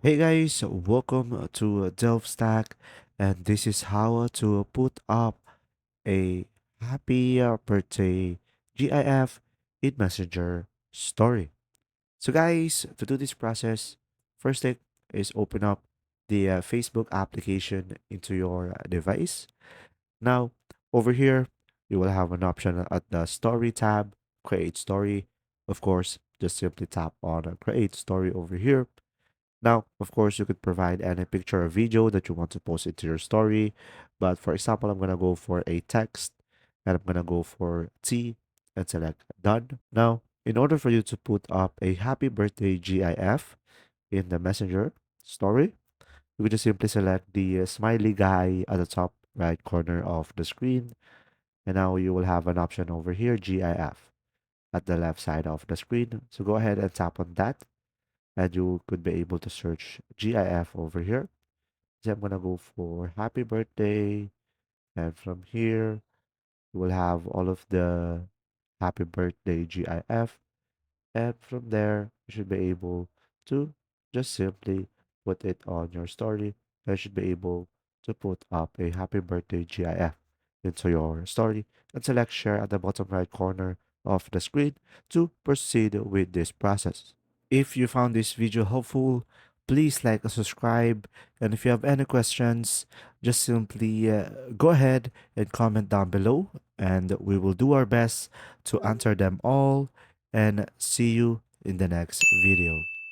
Hey guys, welcome to DelftStack, and this is how to put up a happy birthday GIF in Messenger story. So guys, to do this process, first thing is open up the Facebook application into your device. Now, over here, you will have an option at the story tab, create story. Of course, just simply tap on create story over here. Now, of course, you could provide any picture or video that you want to post into your story. But for example, I'm going to go for a text and I'm going to go for T and select done. Now, in order for you to put up a happy birthday GIF in the messenger story, you could just simply select the smiley guy at the top right corner of the screen. And now you will have an option over here, GIF, at the left side of the screen. So go ahead and tap on that and you could be able to search GIF over here. So I'm gonna go for happy birthday, and from here you will have all of the happy birthday GIF, and from there you should be able to just simply put it on your story. You should be able to put up a happy birthday GIF into your story and select share at the bottom right corner of the screen to proceed with this process. If you found this video helpful, please like and subscribe. And if you have any questions, just simply go ahead and comment down below, and we will do our best to answer them all. And see you in the next video.